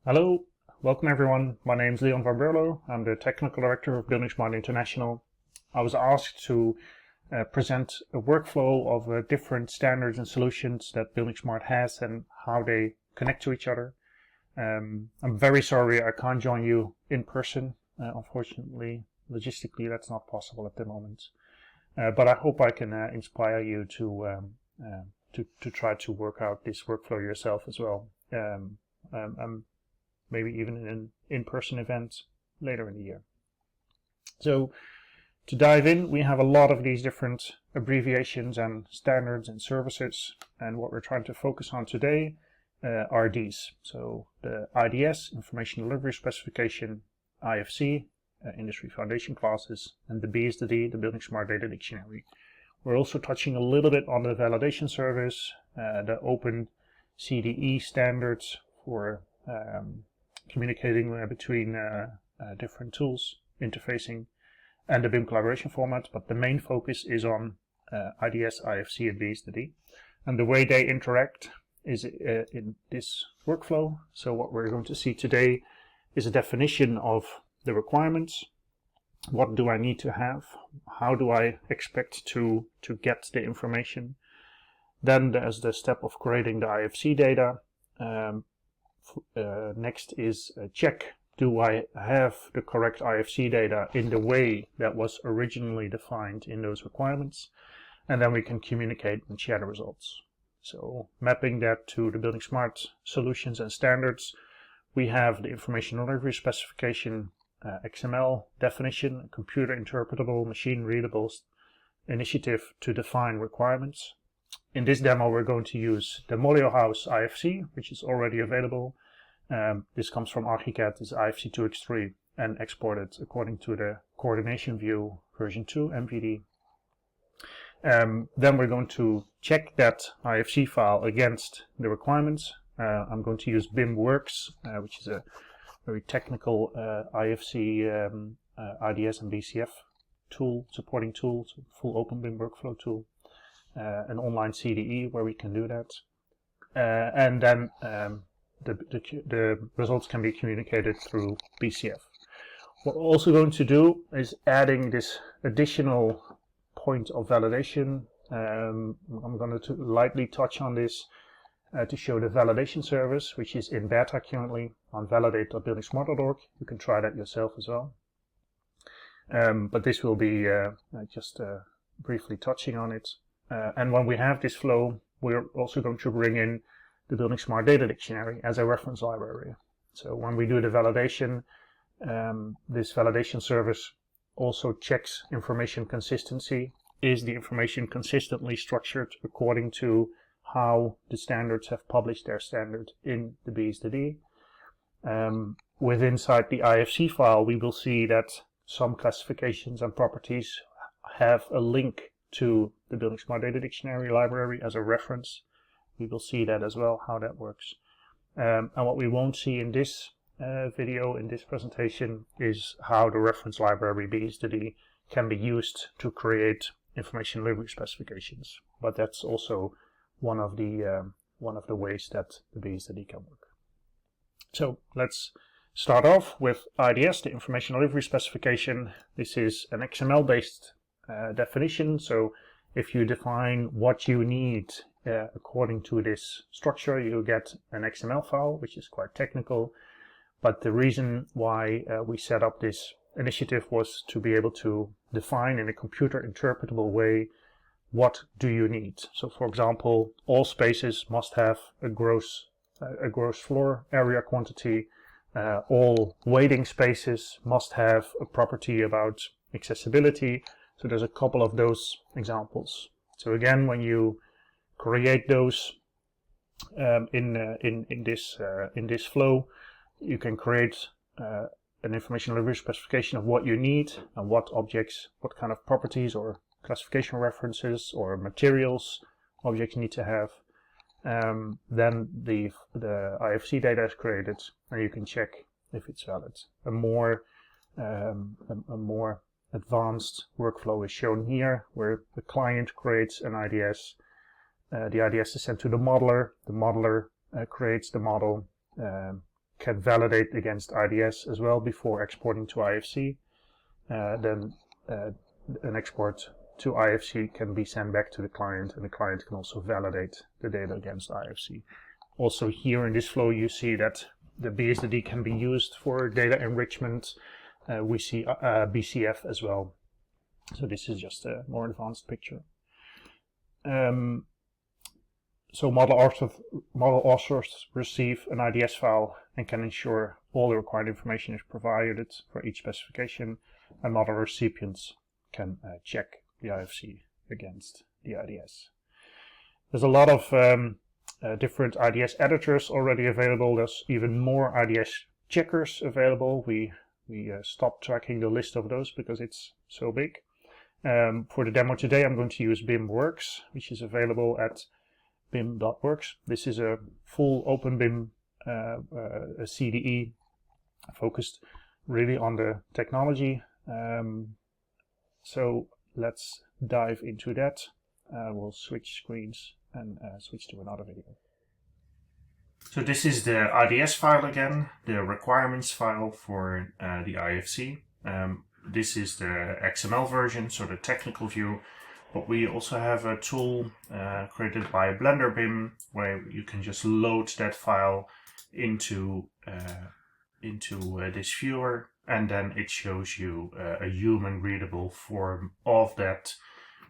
Hello, welcome everyone. My name is Léon van Berlo. I'm the Technical Director of buildingSMART International. I was asked to present a workflow of different standards and solutions that buildingSMART has and how they connect to each other. I'm very sorry I can't join you in person. Unfortunately, logistically that's not possible at the moment. But I hope I can inspire you to try to work out this workflow yourself as well. Maybe even in an in-person event later in the year. So to dive in, we have a lot of these different abbreviations and standards and services, and what we're trying to focus on today are these. So the IDS, Information Delivery Specification, IFC, Industry Foundation Classes, and the bSDD, the buildingSMART Data Dictionary. We're also touching a little bit on the validation service, the openCDE standards for communicating between different tools, interfacing, and the BIM Collaboration Format, but the main focus is on IDS, IFC, and bSDD. And the way they interact is in this workflow. So what we're going to see today is a definition of the requirements. What do I need to have? How do I expect to get the information? Then there's the step of creating the IFC data. Next is a check. Do I have the correct IFC data in the way that was originally defined in those requirements? And then we can communicate and share the results. So mapping that to the buildingSMART solutions and standards, we have the Information Delivery Specification, XML definition, a computer interpretable, machine readable initiative to define requirements. In this demo, we're going to use the Molio House IFC, which is already available. This comes from Archicad, is IFC 2x3 and exported according to the coordination view version 2 MVD. Then we're going to check that IFC file against the requirements. I'm going to use BIM Works, which is a very technical IFC, IDS and BCF tool, supporting tool, so full openBIM workflow tool. An online CDE where we can do that, and then the results can be communicated through BCF. What we're also going to do is adding this additional point of validation. I'm going to lightly touch on this to show the validation service, which is in beta currently on validate.buildingsmart.org. You can try that yourself as well. But this will be just briefly touching on it. And when we have this flow, we're also going to bring in the buildingSMART Data Dictionary as a reference library. So when we do the validation, this validation service also checks information consistency. Is the information consistently structured according to how the standards have published their standard in the bSDD? Inside the IFC file, we will see that some classifications and properties have a link to the buildingSMART Data Dictionary library as a reference. We will see that as well, how that works. And what we won't see in this video, in this presentation, is how the reference library bSDD can be used to create information delivery specifications. But that's also one of the ways that the bSDD can work. So let's start off with IDS, the Information Delivery Specification. This is an XML-based definition. So if you define what you need according to this structure, you get an XML file, which is quite technical. But the reason why we set up this initiative was to be able to define in a computer interpretable way what do you need. So for example, all spaces must have a gross floor area quantity. All waiting spaces must have a property about accessibility. So there's a couple of those examples. So again, when you create those in this flow, you can create an information delivery specification of what you need and what objects, what kind of properties or classification references or materials objects need to have. Then the IFC data is created, and you can check if it's valid. A more advanced workflow is shown here, where the client creates an IDS. The IDS is sent to the modeler creates the model, can validate against IDS as well before exporting to IFC. Then an export to IFC can be sent back to the client, and the client can also validate the data against IFC. Also here in this flow you see that the bSDD can be used for data enrichment. We see BCF as well. So this is just a more advanced picture. So model authors receive an IDS file and can ensure all the required information is provided for each specification, and model recipients can check the IFC against the IDS. There's a lot of different IDS editors already available. There's even more IDS checkers available. We stopped tracking the list of those because it's so big. For the demo today I'm going to use BIM Works, which is available at bim.works. This is a full openBIM a CDE focused really on the technology. So let's dive into that. We'll switch screens and switch to another video. So this is the IDS file again, the requirements file for the IFC. This is the XML version, so the technical view. But we also have a tool created by Blender BIM where you can just load that file into this viewer, and then it shows you a human readable form of that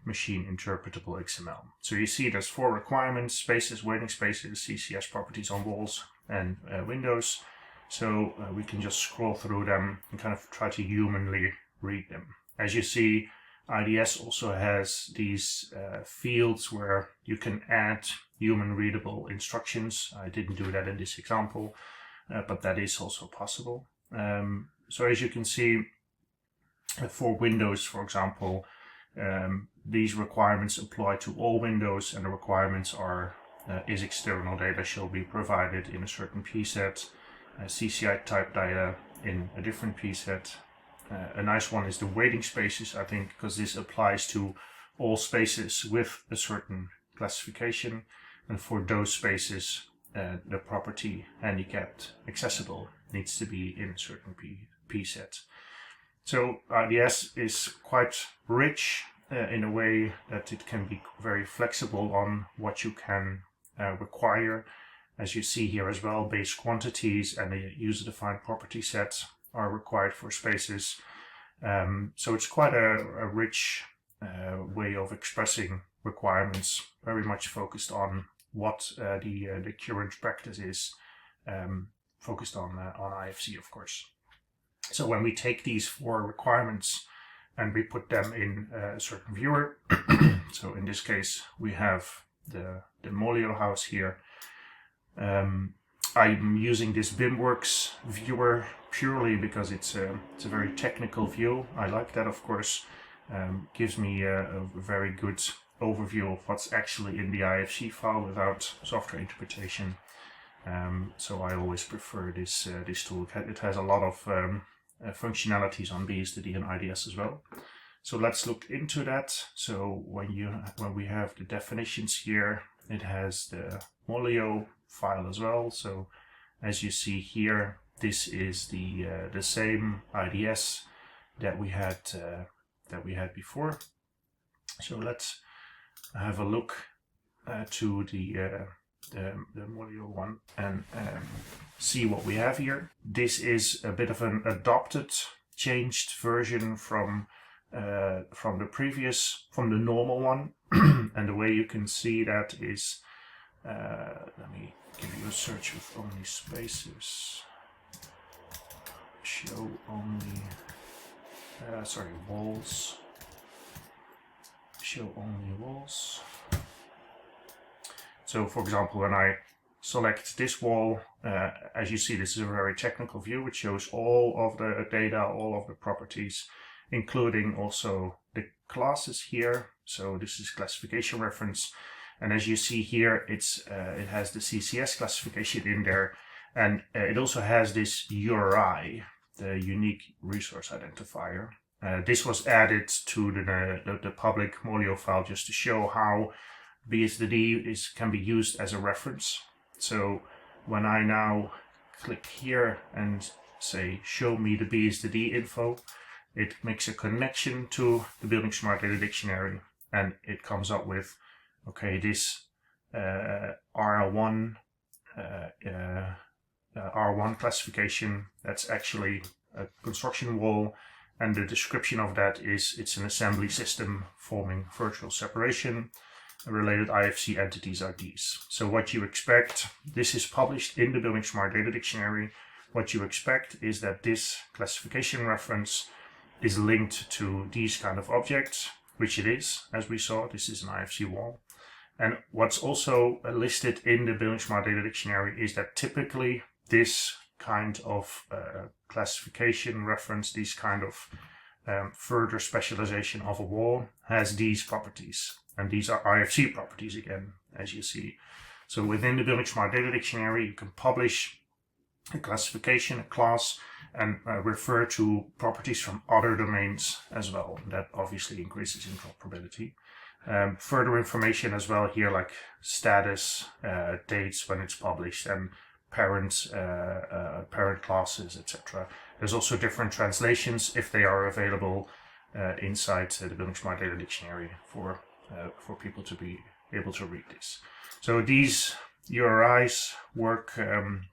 machine interpretable XML. So you see there's 4 requirements: spaces, waiting spaces, CCS properties on walls and windows. So we can just scroll through them and kind of try to humanly read them. As you see, IDS also has these fields where you can add human readable instructions. I didn't do that in this example, but that is also possible. So as you can see, for Windows, for example, these requirements apply to all windows, and the requirements are is external data shall be provided in a certain pset, CCI type data in a different pset. A nice one is the waiting spaces, I think, because this applies to all spaces with a certain classification, and for those spaces the property handicapped accessible needs to be in a certain pset. So IDS is quite rich in a way that it can be very flexible on what you can require. As you see here as well, base quantities and the user-defined property sets are required for spaces. So it's quite a rich way of expressing requirements, very much focused on what the current practice is, focused on IFC, of course. So when we take these 4 requirements and we put them in a certain viewer, so in this case we have the Molio house here. I'm using this BIMWorks viewer purely because it's a very technical view. I like that, of course. Gives me a very good overview of what's actually in the IFC file without software interpretation. So I always prefer this tool. It has a lot of functionalities on bSDD and IDS as well. So let's look into that. So when we have the definitions here, it has the Molio file as well. So as you see here, this is the same IDS that we had before. So let's have a look to the Molio one and see what we have here. This is a bit of an adopted, changed version from the normal one, and the way you can see that is, let me give you a search with only spaces. Show only, walls. Show only walls. So for example, when I select this wall, as you see, this is a very technical view. It shows all of the data, all of the properties, including also the classes here. So this is classification reference. And as you see here, it has the CCS classification in there. And it also has this URI, the unique resource identifier. This was added to the public Molio file just to show how bSDD can be used as a reference. So when I now click here and say show me the bSDD info, it makes a connection to the buildingSMART data dictionary, and it comes up with, okay, this R1 classification, that's actually a construction wall, and the description of that is it's an assembly system forming virtual separation. Related IFC entities are these. So what you expect, this is published in the buildingSMART data dictionary. What you expect is that this classification reference is linked to these kind of objects, which it is, as we saw. This is an IFC wall. And what's also listed in the buildingSMART data dictionary is that typically this kind of classification reference, these kind of further specialization of a wall has these properties. And these are IFC properties again, as you see. So within the buildingSMART data dictionary, you can publish a classification, a class, and refer to properties from other domains as well. That obviously increases interoperability. Further information as well here, like status, dates when it's published, and parent classes, etc. There's also different translations if they are available inside the buildingSMART data dictionary for people to be able to read this. So these URIs work in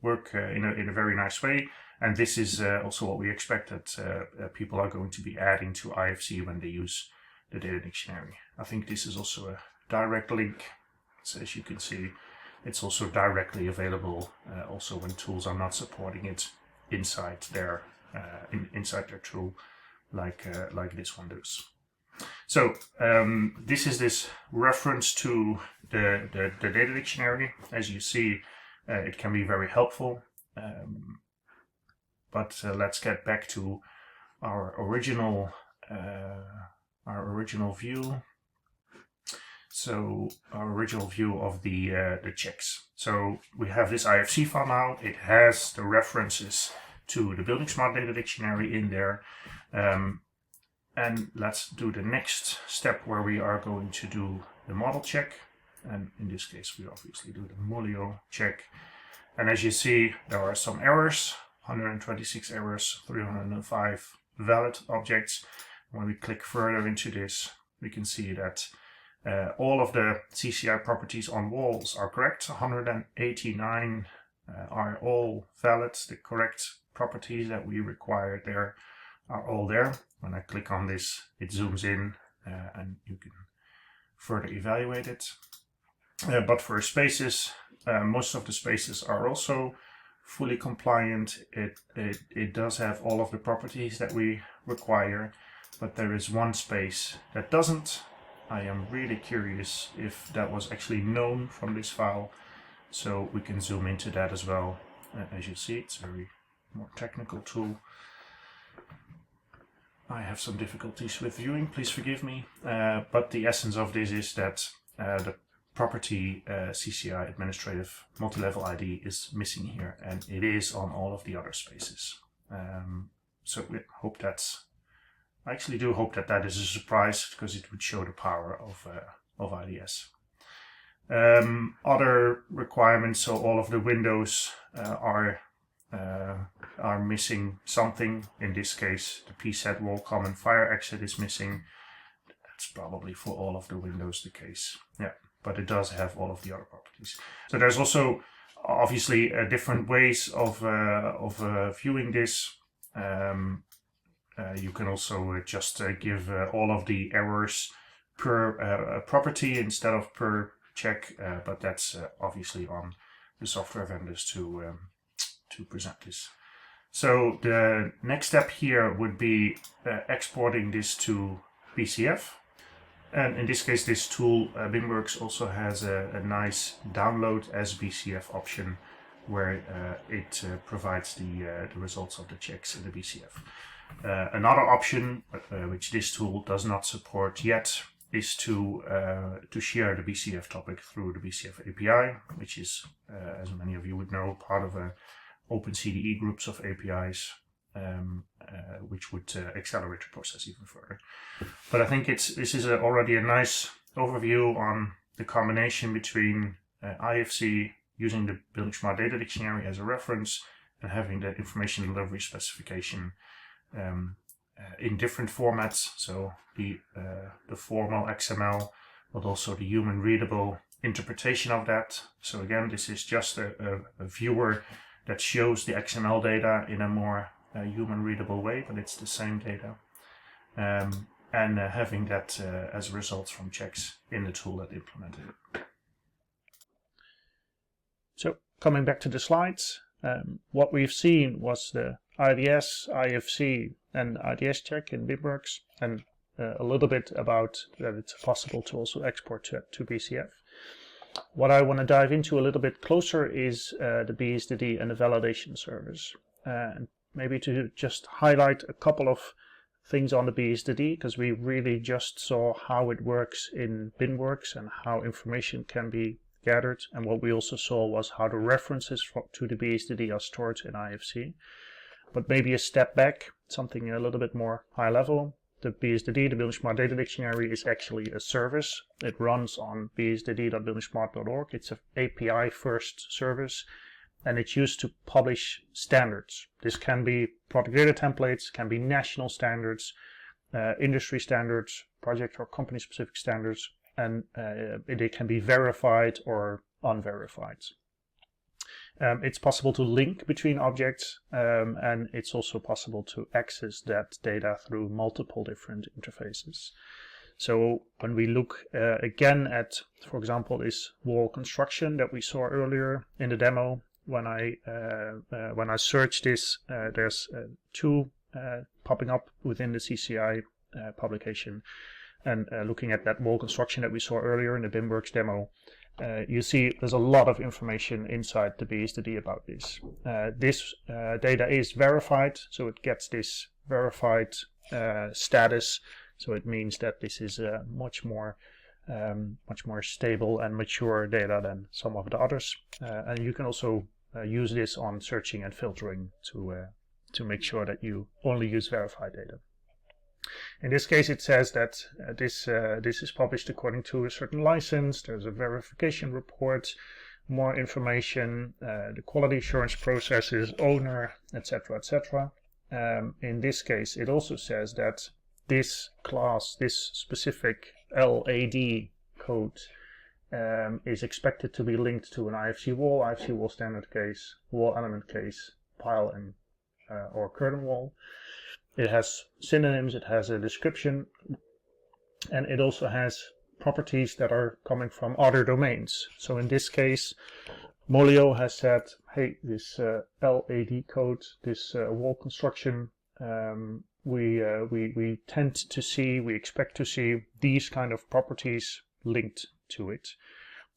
a very nice way, and this is also what we expect that people are going to be adding to IFC when they use the data dictionary. I think this is also a direct link, so as you can see, it's also directly available also when tools are not supporting it inside their tool, like this one does. So this is this reference to the data dictionary. As you see, it can be very helpful. But let's get back to our original view. So our original view of the checks. So we have this IFC file now. It has the references to the buildingSMART data dictionary in there. And let's do the next step where we are going to do the model check. And in this case, we obviously do the Molio check. And as you see, there are some errors, 126 errors, 305 valid objects. When we click further into this, we can see that all of the CCI properties on walls are correct. 189 are all valid. The correct properties that we require there are all there. When I click on this, it zooms in and you can further evaluate it. But for spaces, most of the spaces are also fully compliant. It does have all of the properties that we require, but there is one space that doesn't. I am really curious if that was actually known from this file, so we can zoom into that as well. As you see, it's a very more technical tool. I have some difficulties with viewing, please forgive me, but the essence of this is that the property CCI administrative multi-level ID is missing here, and it is on all of the other spaces. So we hope I actually do hope that is a surprise, because it would show the power of IDS. Other requirements, so all of the windows are missing something. In this case, the PSET wall common fire exit is missing. That's probably for all of the windows the case. Yeah, but it does have all of the other properties. So there's also obviously different ways of viewing this. You can also just give all of the errors per property instead of per check, but that's obviously on the software vendors to present this. So the next step here would be exporting this to BCF. And in this case, this tool, BIMWorks, also has a nice download as BCF option, where it provides the results of the checks in the BCF. Another option, which this tool does not support yet, is to share the BCF topic through the BCF API, which is, as many of you would know, part of a openCDE groups of APIs, which would accelerate the process even further. But I think this is already a nice overview on the combination between IFC, using the buildingSMART data dictionary as a reference and having the Information Delivery Specification in different formats, so the formal XML, but also the human readable interpretation of that. So again, this is just a viewer that shows the XML data in a more human readable way, but it's the same data. And having that as results from checks in the tool that implemented it. So coming back to the slides, what we've seen was the IDS, IFC, and IDS check in BIMWorks, and a little bit about that it's possible to also export to BCF. What I want to dive into a little bit closer is the bSDD and the validation service. And maybe to just highlight a couple of things on the bSDD, because we really just saw how it works in BIMWorks and how information can be gathered. And what we also saw was how the references to the bSDD are stored in IFC. But maybe a step back, something a little bit more high level. The bSDD, the buildingSMART data dictionary, is actually a service. It runs on bsdd.buildingSMART.org. It's an API first service, and it's used to publish standards. This can be product data templates, can be national standards, industry standards, project or company specific standards, and they can be verified or unverified. It's possible to link between objects, and it's also possible to access that data through multiple different interfaces. So when we look again at, for example, this wall construction that we saw earlier in the demo, when I search this, there's two popping up within the CCI publication, and looking at that wall construction that we saw earlier in the BIMWorks demo, you see there's a lot of information inside the bSDD about this. This data is verified, so it gets this verified status. So it means that this is much more stable and mature data than some of the others. And you can also use this on searching and filtering to make sure that you only use verified data. In this case, it says that this is published according to a certain license. There's a verification report, more information, the quality assurance processes, owner, etc., etc. In this case, it also says that this class, this specific LAD code, is expected to be linked to an IFC wall standard case, wall element case, pile and or curtain wall. It has synonyms, it has a description, and it also has properties that are coming from other domains. So in this case, Molio has said, hey, this LAD code, this wall construction, we tend to see, we expect to see these kind of properties linked to it.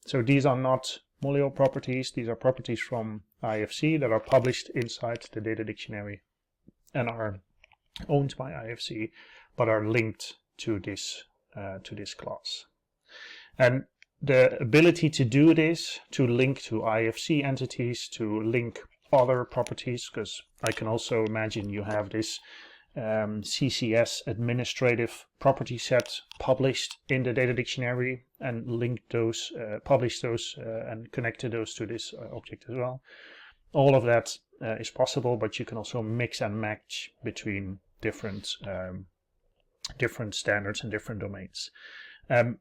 So these are not Molio properties, these are properties from IFC that are published inside the data dictionary and are owned by IFC, but are linked to this class. And the ability to do this, to link to IFC entities, to link other properties, because I can also imagine you have this CCS administrative property set published in the data dictionary and link those, publish those and connected those to this object as well. All of that is possible, but you can also mix and match between different standards and different domains. And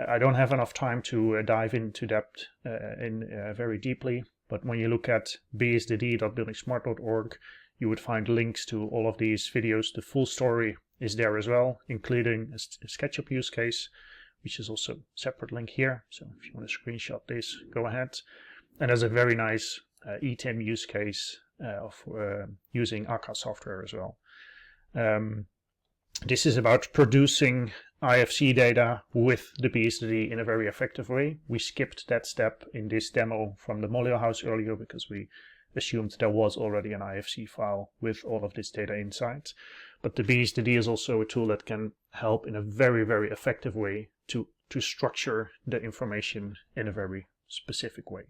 I don't have enough time to dive into that very deeply, but when you look at bsdd.buildingsmart.org, you would find links to all of these videos. The full story is there as well, including a SketchUp use case, which is also a separate link here. So if you want to screenshot this, go ahead. And there's a very nice ETIM use case of using ACA software as well. This is about producing IFC data with the bSDD in a very effective way. We skipped that step in this demo from the Molio house earlier because we assumed there was already an IFC file with all of this data inside. But the bSDD is also a tool that can help in a very, very effective way to structure the information in a very specific way.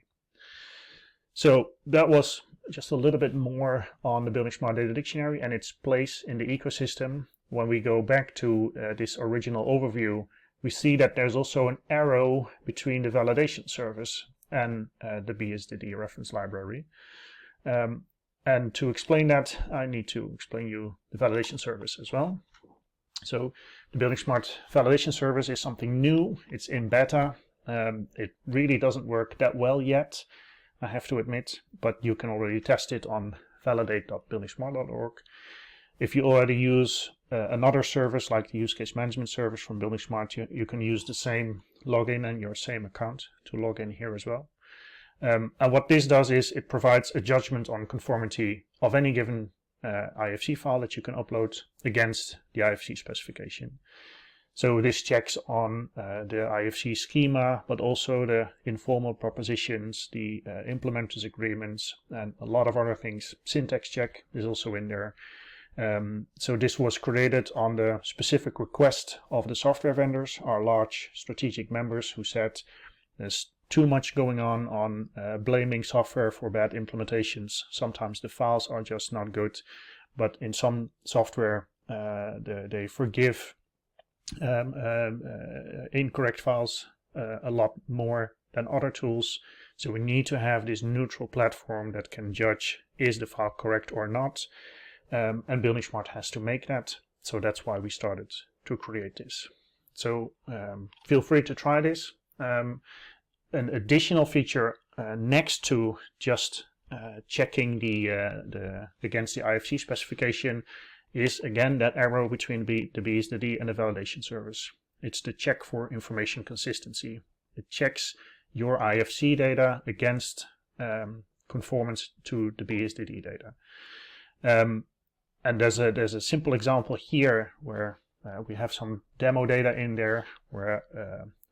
So that was just a little bit more on the buildingSMART data dictionary and its place in the ecosystem. When we go back to this original overview, we see that there's also an arrow between the validation service and the bSDD reference library. And to explain that, I need to explain you the validation service as well. So the buildingSMART validation service is something new. It's in beta. It really doesn't work that well yet, I have to admit, but you can already test it on validate.buildingsmart.org. If you already use another service like the use case management service from buildingsMART, you can use the same login and your same account to log in here as well. And what this does is it provides a judgment on conformity of any given IFC file that you can upload against the IFC specification. So this checks on the IFC schema, but also the informal propositions, the implementers agreements, and a lot of other things. Syntax check is also in there. So this was created on the specific request of the software vendors, our large strategic members, who said there's too much going on blaming software for bad implementations. Sometimes the files are just not good, but in some software they forgive incorrect files a lot more than other tools. So we need to have this neutral platform that can judge, is the file correct or not, and buildingsMART has to make that. So that's why we started to create this. So feel free to try this. An additional feature next to just checking against the IFC specification is again that arrow between the bSDD and the validation service. It's the check for information consistency. It checks your IFC data against conformance to the bSDD data. And there's a simple example here where we have some demo data in there where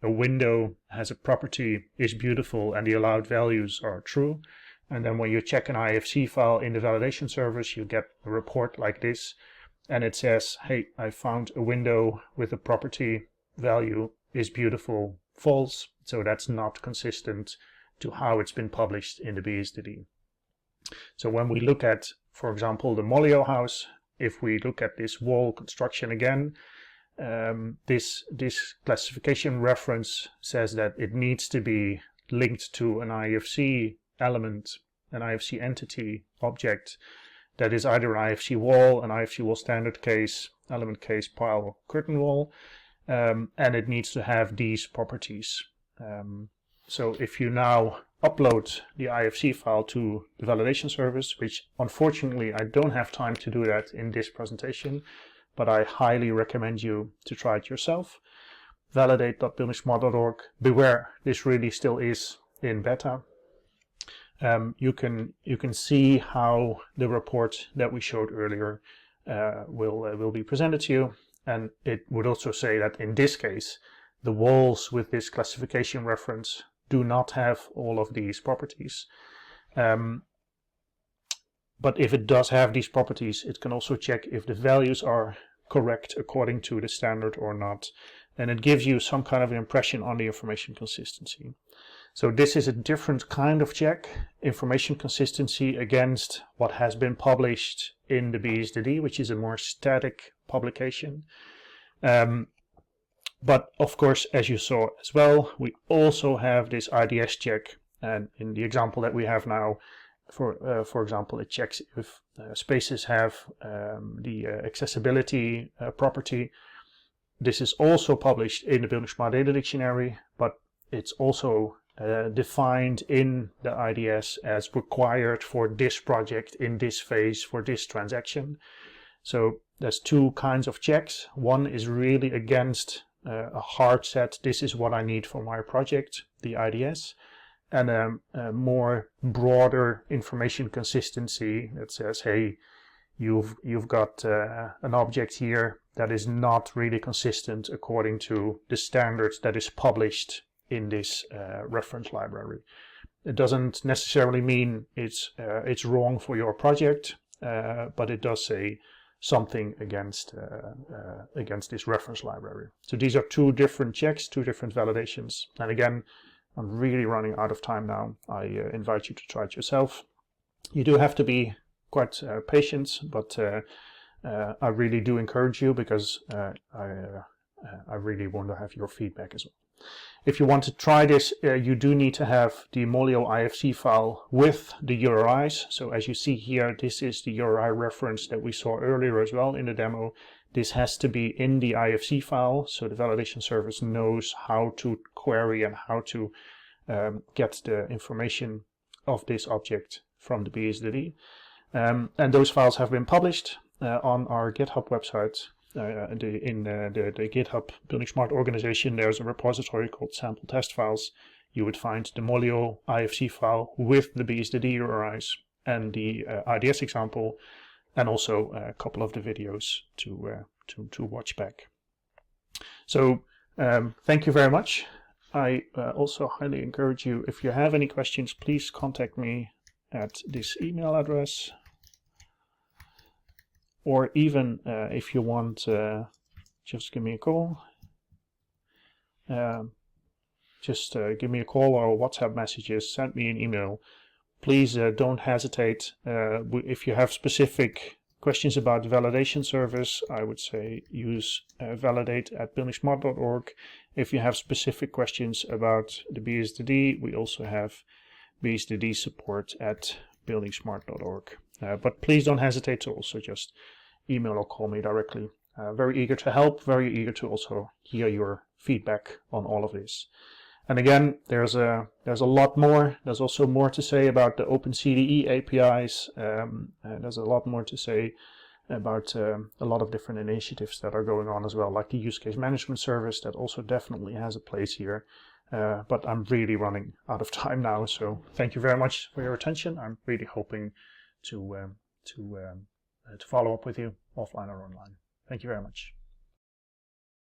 a window has a property is beautiful and the allowed values are true. And then when you check an IFC file in the validation service, you get a report like this. And it says, hey, I found a window with a property value is beautiful false. So that's not consistent to how it's been published in the bSDD. So when we look at, for example, the Molio house, if we look at this wall construction again, this classification reference says that it needs to be linked to an IFC element, an IFC entity object that is either an IFC wall standard case, element case, pile, curtain wall, and it needs to have these properties. So if you now upload the IFC file to the validation service, which unfortunately I don't have time to do that in this presentation, but I highly recommend you to try it yourself. Validate.buildingsmart.org. Beware, this really still is in beta. You can see how the report that we showed earlier will be presented to you, and it would also say that in this case the walls with this classification reference do not have all of these properties. But if it does have these properties, it can also check if the values are correct according to the standard or not, and it gives you some kind of an impression on the information consistency. So this is a different kind of check, information consistency against what has been published in the bSDD, which is a more static publication. But of course, as you saw as well, we also have this IDS check, and in the example that we have now, for example, it checks if spaces have the accessibility property. This is also published in the buildingSMART data dictionary, but it's also defined in the IDS as required for this project in this phase for this transaction. So there's two kinds of checks. One is really against a hard set, this is what I need for my project, the IDS, and a more broader information consistency that says, hey, you've got an object here that is not really consistent according to the standards that is published in this reference library. It doesn't necessarily mean it's wrong for your project, but it does say something against this reference library. So these are two different checks, two different validations. And again, I'm really running out of time now. I invite you to try it yourself. You do have to be quite patient, but I really do encourage you, because I really want to have your feedback as well. If you want to try this, you do need to have the Molio IFC file with the URIs. So as you see here, this is the URI reference that we saw earlier as well in the demo. This has to be in the IFC file, so the validation service knows how to query and how to get the information of this object from the bSDD. And those files have been published on our GitHub website. In the GitHub buildingSMART organization, there's a repository called sample test files. You would find the Molio IFC file with the bSDD URIs and the IDS example, and also a couple of the videos to watch back. So thank you very much. I also highly encourage you, if you have any questions, please contact me at this email address. Or even if you want, just give me a call. Just give me a call or WhatsApp messages, send me an email. Please don't hesitate. If you have specific questions about the validation service, I would say use validate@buildingSMART.org. If you have specific questions about the bSDD, we also have bSDD support at buildingsmart.org. But please don't hesitate to also just email or call me directly. Very eager to help, very eager to also hear your feedback on all of this. And again, there's a lot more. There's also more to say about the openCDE APIs. There's a lot more to say about a lot of different initiatives that are going on as well, like the use case management service that also definitely has a place here. But I'm really running out of time now, so thank you very much for your attention. I'm really hoping to follow up with you offline or online. Thank you very much.